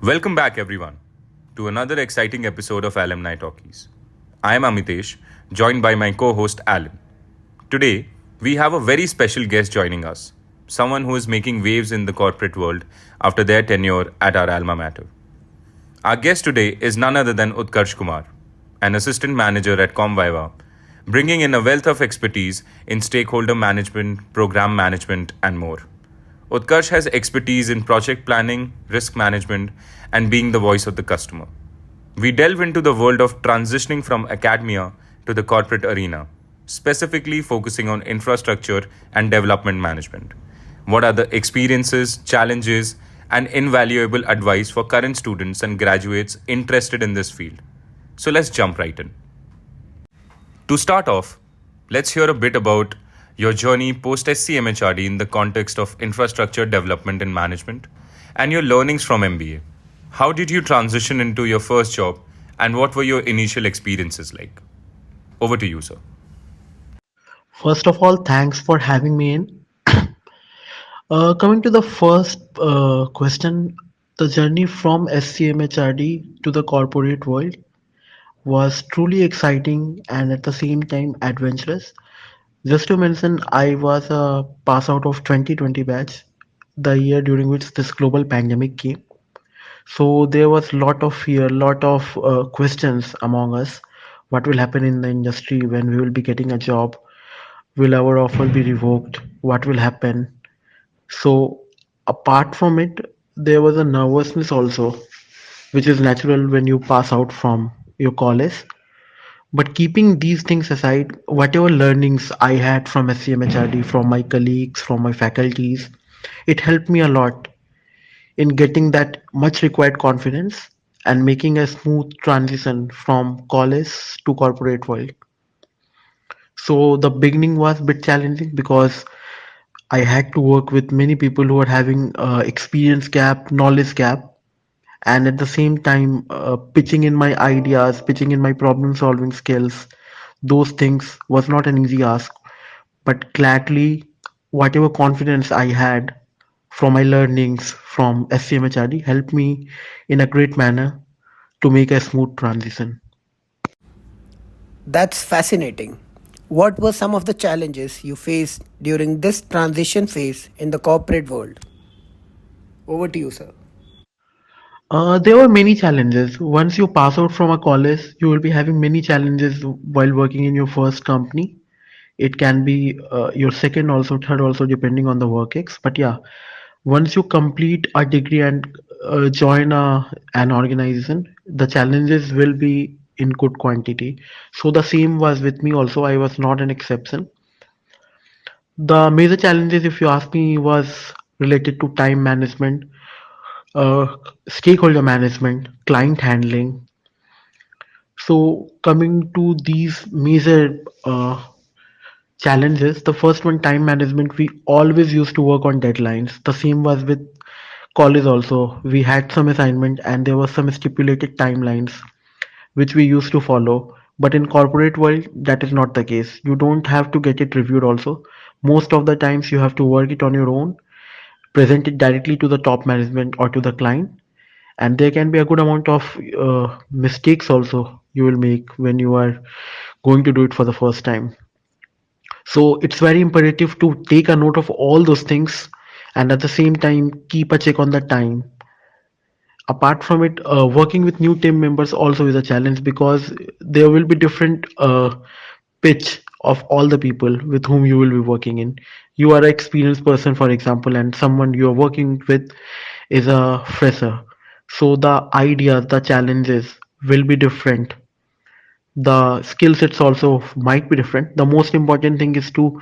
Welcome back, everyone, to another exciting episode of Alumni Talkies. I am Amitesh, joined by my co host Alan. Today, we have a very special guest joining us, someone who is making waves in the corporate world after their tenure at our alma mater. Our guest today is none other than Utkarsh Kumar, an assistant manager at Comviva, bringing in a wealth of expertise in stakeholder management, program management, and more. Utkarsh has expertise in project planning, risk management, and being the voice of the customer. We delve into the world of transitioning from academia to the corporate arena, specifically focusing on infrastructure and development management. What are the experiences, challenges, and invaluable advice for current students and graduates interested in this field? So let's jump right in. To start off, let's hear a bit about your journey post SCMHRD in the context of infrastructure development and management and your learnings from MBA. How did you transition into your first job and what were your initial experiences like? Over to you, sir. First of all, thanks for having me in. Coming to the first question, the journey from SCMHRD to the corporate world was truly exciting and at the same time adventurous. Just to mention, I was a pass out of 2020 batch, the year during which this global pandemic came. So there was lot of fear, lot of questions among us. What will happen in the industry when we will be getting a job? Will our offer be revoked? What will happen? So apart from it, there was a nervousness also, which is natural when you pass out from your college. But keeping these things aside, whatever learnings I had from SCMHRD, from my colleagues, from my faculties, it helped me a lot in getting that much required confidence and making a smooth transition from college to corporate world. So the beginning was a bit challenging because I had to work with many people who are having experience gap, knowledge gap, and at the same time pitching in my ideas, pitching in my problem solving skills. Those things was not an easy ask, but gladly, whatever confidence I had from my learnings from SCMHRD helped me in a great manner to make a smooth transition. That's fascinating. What were some of the challenges you faced during this transition phase in the corporate world? Over to you, sir. There were many challenges. Once you pass out from a college, you will be having many challenges while working in your first company. It can be your second, also third, also depending on the work ex. But yeah, once you complete a degree and join an organization, the challenges will be in good quantity. So the same was with me also. I was not an exception. The major challenges, if you ask me, was related to time management, stakeholder management, client handling. So coming to these major challenges, the first one, time management. We always used to work on deadlines. The same was with college also. We had some assignment and there was some stipulated timelines which we used to follow. But in corporate world, that is not the case. You don't have to get it reviewed also. Most of the times you have to work it on your own, present it directly to the top management or to the client, and there can be a good amount of mistakes also you will make when you are going to do it for the first time. So it's very imperative to take a note of all those things and at the same time keep a check on the time. Apart from it, working with new team members also is a challenge because there will be different pitch of all the people with whom you will be working in. You are an experienced person, for example, and someone you are working with is a fresher. So the ideas, the challenges will be different. The skill sets also might be different. The most important thing is to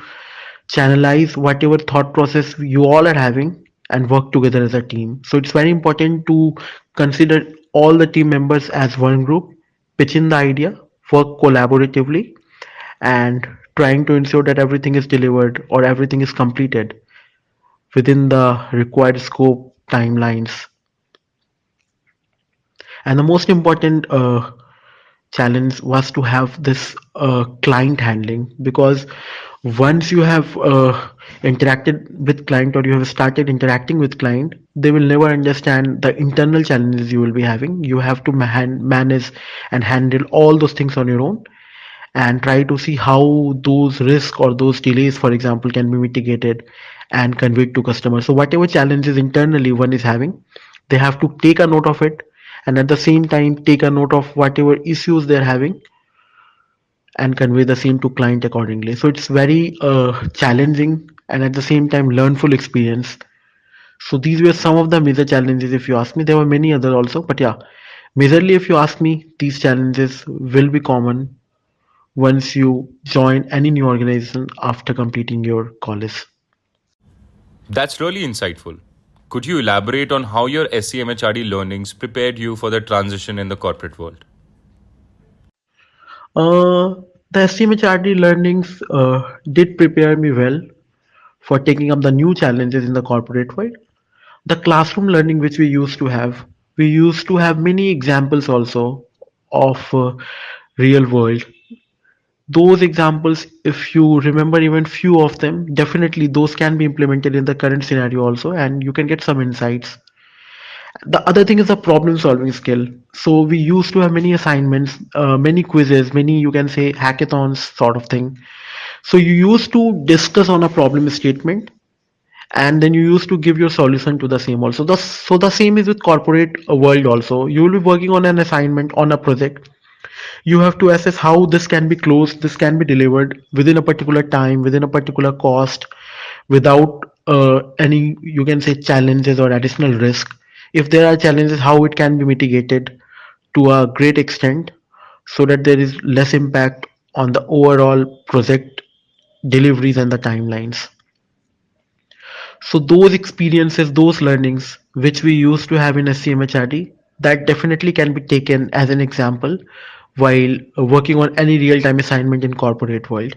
channelize whatever thought process you all are having and work together as a team. So it's very important to consider all the team members as one group, pitch in the idea, work collaboratively, and trying to ensure that everything is delivered or everything is completed within the required scope timelines. And the most important challenge was to have this client handling, because once you have interacted with client, or you have started interacting with client, they will never understand the internal challenges you will be having. You have to manage and handle all those things on your own, and try to see how those risks or those delays, for example, can be mitigated and conveyed to customers. So whatever challenges internally one is having, they have to take a note of it, and at the same time take a note of whatever issues they're having, and convey the same to client accordingly. So it's very challenging and at the same time learnful experience. So these were some of the major challenges. If you ask me, there were many other also, but yeah, majorly if you ask me, these challenges will be common once you join any new organization after completing your college. That's really insightful. Could you elaborate on how your SCMHRD learnings prepared you for the transition in the corporate world? Uh, the SCMHRD learnings did prepare me well for taking up the new challenges in the corporate world. The classroom learning which we used to have many examples also of real world. Those examples, if you remember even few of them, definitely those can be implemented in the current scenario also, and you can get some insights. The other thing is the problem solving skill. So we used to have many assignments, many quizzes, many, you can say, hackathons sort of thing. So you used to discuss on a problem statement, and then you used to give your solution to the same also. So the same is with corporate world also. You will be working on an assignment, on a project. You have to assess how this can be closed, this can be delivered within a particular time, within a particular cost, without any, you can say, challenges or additional risk. If there are challenges, how it can be mitigated to a great extent, so that there is less impact on the overall project deliveries and the timelines. So those experiences, those learnings which we used to have in SCMHRD, that definitely can be taken as an example while working on any real-time assignment in corporate world.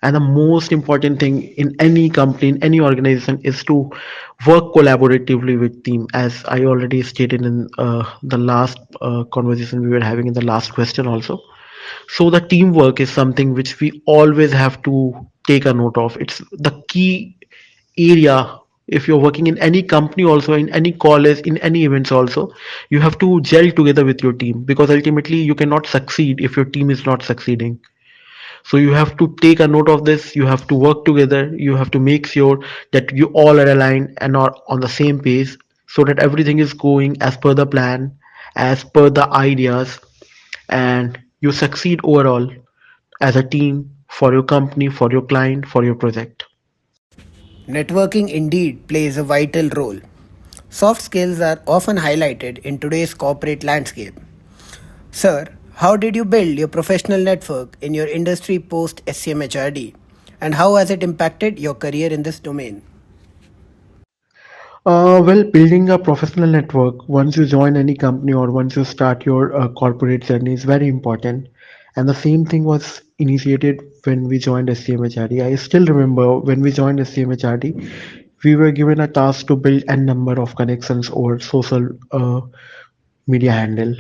And the most important thing in any company, in any organization, is to work collaboratively with team, as I already stated in the last conversation we were having, in the last question also. So the teamwork is something which we always have to take a note of. It's the key area. If you're working in any company, also in any college, in any events also, you have to gel together with your team, because ultimately you cannot succeed if your team is not succeeding. So you have to take a note of this, you have to work together, you have to make sure that you all are aligned and are on the same page, so that everything is going as per the plan, as per the ideas, and you succeed overall as a team, for your company, for your client, for your project. Networking indeed plays a vital role. Soft skills are often highlighted in today's corporate landscape. Sir, how did you build your professional network in your industry post SCMHRD? And how has it impacted your career in this domain? Well, building a professional network once you join any company or once you start your corporate journey is very important. And the same thing was initiated when we joined SCMHRD. I still remember when we joined SCMHRD, we were given a task to build a number of connections over social media handle.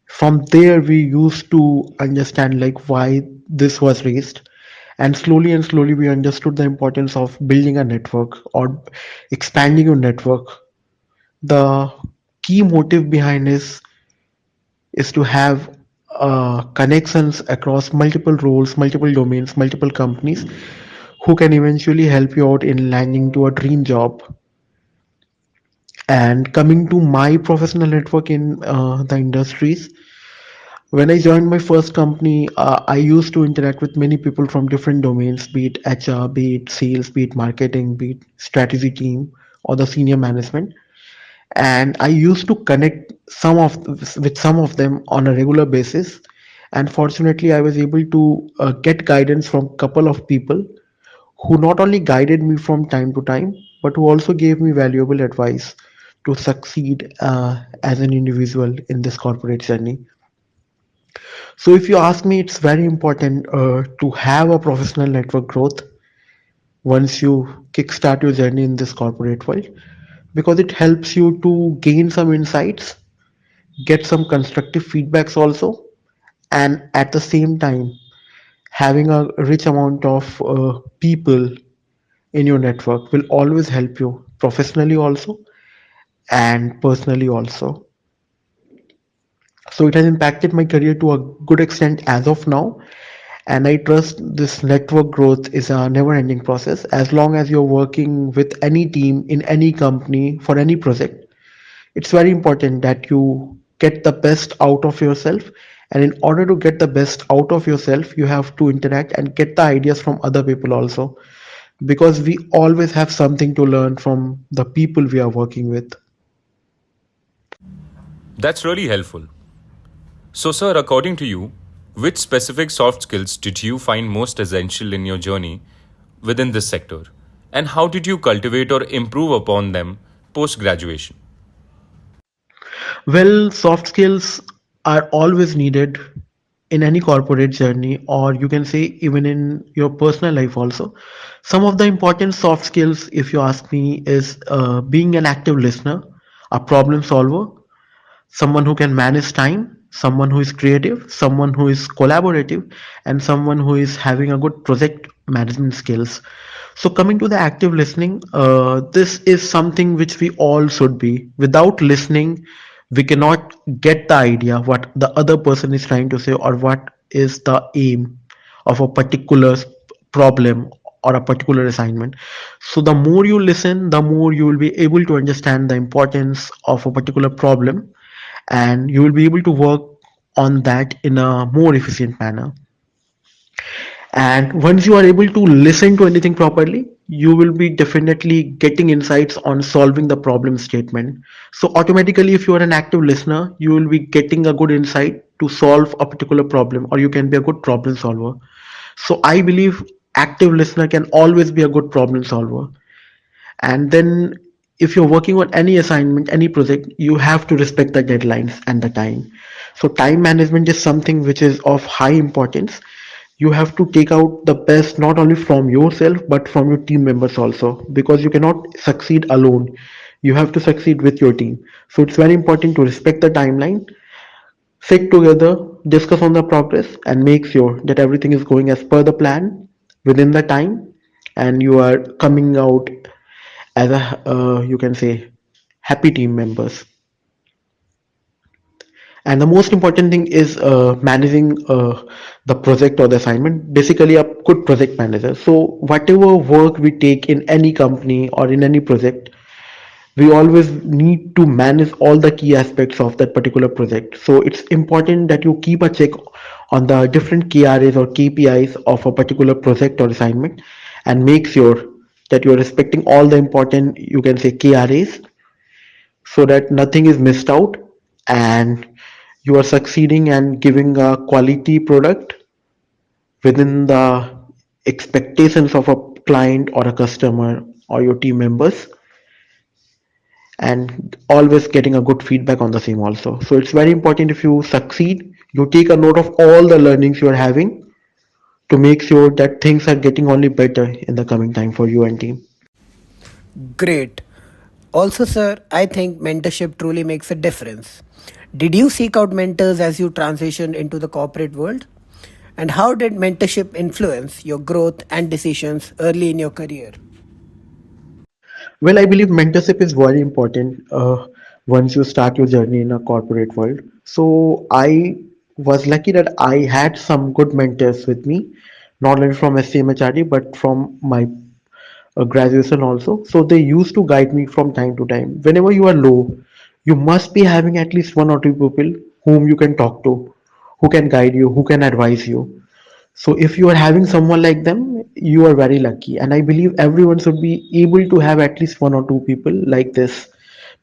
From there, we used to understand like why this was raised, and slowly we understood the importance of building a network or expanding your network. The key motive behind is to have connections across multiple roles, multiple domains, multiple companies, who can eventually help you out in landing to a dream job. And coming to my professional network in the industries, when I joined my first company, I used to interact with many people from different domains, be it HR, be it sales, be it marketing, be it strategy team, or the senior management. And I used to connect with some of them on a regular basis. And fortunately, I was able to get guidance from a couple of people who not only guided me from time to time, but who also gave me valuable advice to succeed as an individual in this corporate journey. So if you ask me, it's very important to have a professional network growth once you kickstart your journey in this corporate world, because it helps you to gain some insights, get some constructive feedbacks also, and at the same time having a rich amount of people in your network will always help you professionally also and personally also. So it has impacted my career to a good extent as of now, and I trust this network growth is a never ending process. As long as you're working with any team in any company for any project, it's very important that you get the best out of yourself, and in order to get the best out of yourself you have to interact and get the ideas from other people also, because we always have something to learn from the people we are working with. That's really helpful. So, sir, according to you, which specific soft skills did you find most essential in your journey within this sector? And how did you cultivate or improve upon them post graduation? Well, soft skills are always needed in any corporate journey, or you can say even in your personal life also. Some of the important soft skills, if you ask me, is being an active listener, a problem solver, someone who can manage time, someone who is creative, someone who is collaborative, and someone who is having a good project management skills. So, coming to the active listening, this is something which we all should be. Without listening, we cannot get the idea what the other person is trying to say or what is the aim of a particular problem or a particular assignment. So the more you listen, the more you will be able to understand the importance of a particular problem, and you will be able to work on that in a more efficient manner. And once you are able to listen to anything properly, you will be definitely getting insights on solving the problem statement. So automatically, if you are an active listener, you will be getting a good insight to solve a particular problem, or you can be a good problem solver. So I believe active listener can always be a good problem solver. And then if you're working on any assignment, any project, you have to respect the deadlines and the time. So time management is something which is of high importance. You have to take out the best not only from yourself but from your team members also, because you cannot succeed alone. You have to succeed with your team. So it's very important to respect the timeline, sit together, discuss on the progress, and make sure that everything is going as per the plan within the time, and you are coming out as a you can say happy team members. And the most important thing is managing the project or the assignment, basically a good project manager. So whatever work we take in any company or in any project, we always need to manage all the key aspects of that particular project. So it's important that you keep a check on the different KRAs or KPIs of a particular project or assignment, and make sure that you're respecting all the important, you can say, KRAs, so that nothing is missed out and you are succeeding and giving a quality product within the expectations of a client or a customer or your team members, and always getting a good feedback on the same also. So it's very important, if you succeed, you take a note of all the learnings you are having to make sure that things are getting only better in the coming time for you and team. Great. Also, sir, I think mentorship truly makes a difference. Did you seek out mentors as you transitioned into the corporate world? And how did mentorship influence your growth and decisions early in your career? Well, I believe mentorship is very important once you start your journey in a corporate world. So I was lucky that I had some good mentors with me, not only from SCMHRD but from my graduation also. So they used to guide me from time to time. Whenever you are low, you must be having at least one or two people whom you can talk to, who can guide you, who can advise you. So if you are having someone like them, you are very lucky. And I believe everyone should be able to have at least one or two people like this.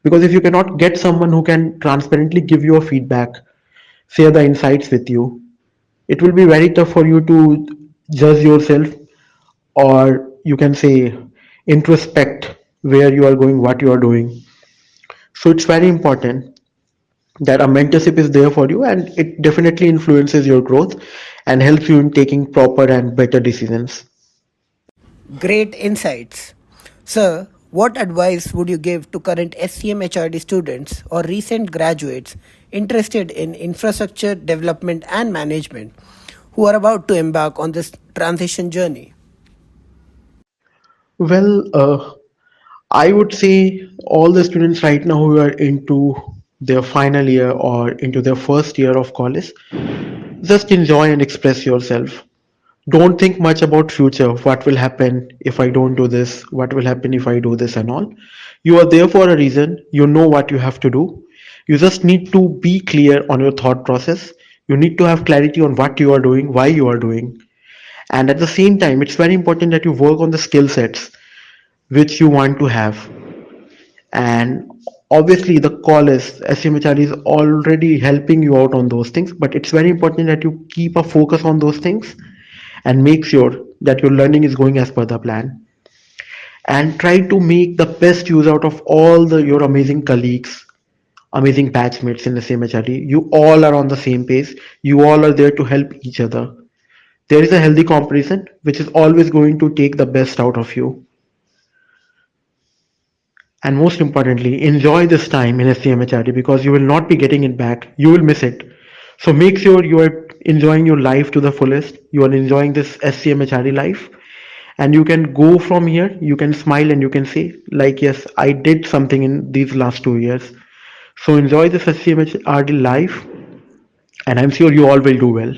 Because if you cannot get someone who can transparently give you a feedback, share the insights with you, it will be very tough for you to judge yourself, or you can say introspect where you are going, what you are doing. So it's very important that a mentorship is there for you, and it definitely influences your growth and helps you in taking proper and better decisions. Great insights. Sir, What advice would you give to current SCMHRD students or recent graduates interested in infrastructure development and management who are about to embark on this transition journey? Well, I would say all the students right now who are into their final year or into their first year of college, just enjoy and express yourself. Don't think much about future, what will happen if I don't do this, what will happen if I do this and all. You are there for a reason, you know what you have to do. You just need to be clear on your thought process. You need to have clarity on what you are doing, why you are doing. And at the same time, it's very important that you work on the skill sets which you want to have. And obviously the college SCMHR is already helping you out on those things, but it's very important that you keep a focus on those things and make sure that your learning is going as per the plan, and try to make the best use out of all the your amazing colleagues, amazing batchmates in the same HRD. You all are on the same page, you all are there to help each other. There is a healthy comparison which is always going to take the best out of you. And most importantly, enjoy this time in SCMHRD because you will not be getting it back. You will miss it. So make sure you are enjoying your life to the fullest. You are enjoying this SCMHRD life. And you can go from here, you can smile and you can say, like, yes, I did something in these last 2 years. So enjoy this SCMHRD life, and I'm sure you all will do well.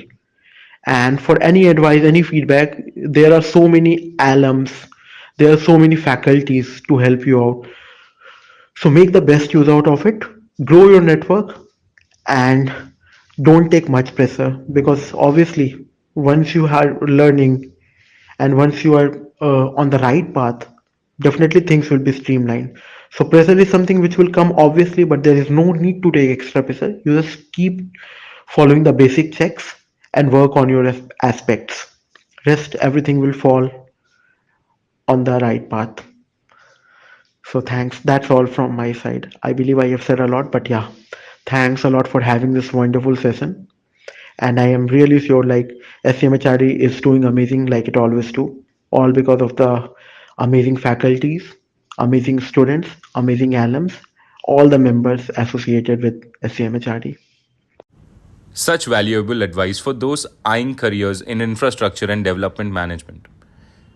And for any advice, any feedback, there are so many alums, there are so many faculties to help you out. So make the best use out of it, grow your network, and don't take much pressure because obviously, once you are learning and once you are on the right path, definitely things will be streamlined. So, pressure is something which will come obviously, but there is no need to take extra pressure. You just keep following the basic checks and work on your aspects. Rest, everything will fall on the right path. So thanks. That's all from my side. I believe I have said a lot, but yeah, thanks a lot for having this wonderful session. And I am really sure like SCMHRD is doing amazing like it always do, all because of the amazing faculties, amazing students, amazing alums, all the members associated with SCMHRD. Such valuable advice for those eyeing careers in infrastructure and development management.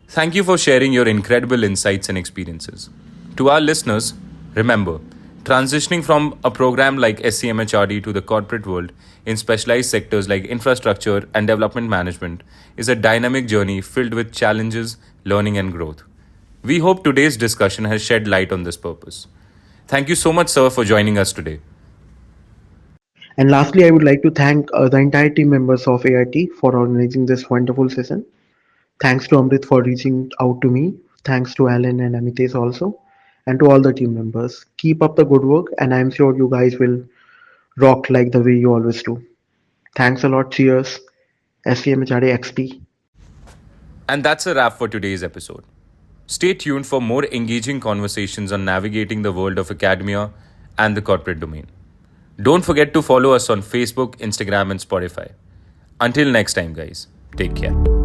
Thank you for sharing your incredible insights and experiences. To our listeners, remember, transitioning from a program like SCMHRD to the corporate world in specialized sectors like infrastructure and development management is a dynamic journey filled with challenges, learning, and growth. We hope today's discussion has shed light on this purpose. Thank you so much, sir, for joining us today. And lastly, I would like to thank the entire team members of AIT for organizing this wonderful session. Thanks to Amrit for reaching out to me. Thanks to Alan and Amitesh also. And to all the team members. Keep up the good work, and I'm sure you guys will rock like the way you always do. Thanks a lot. Cheers. SCMHRD XP. And that's a wrap for today's episode. Stay tuned for more engaging conversations on navigating the world of academia and the corporate domain. Don't forget to follow us on Facebook, Instagram, and Spotify. Until next time, guys, take care.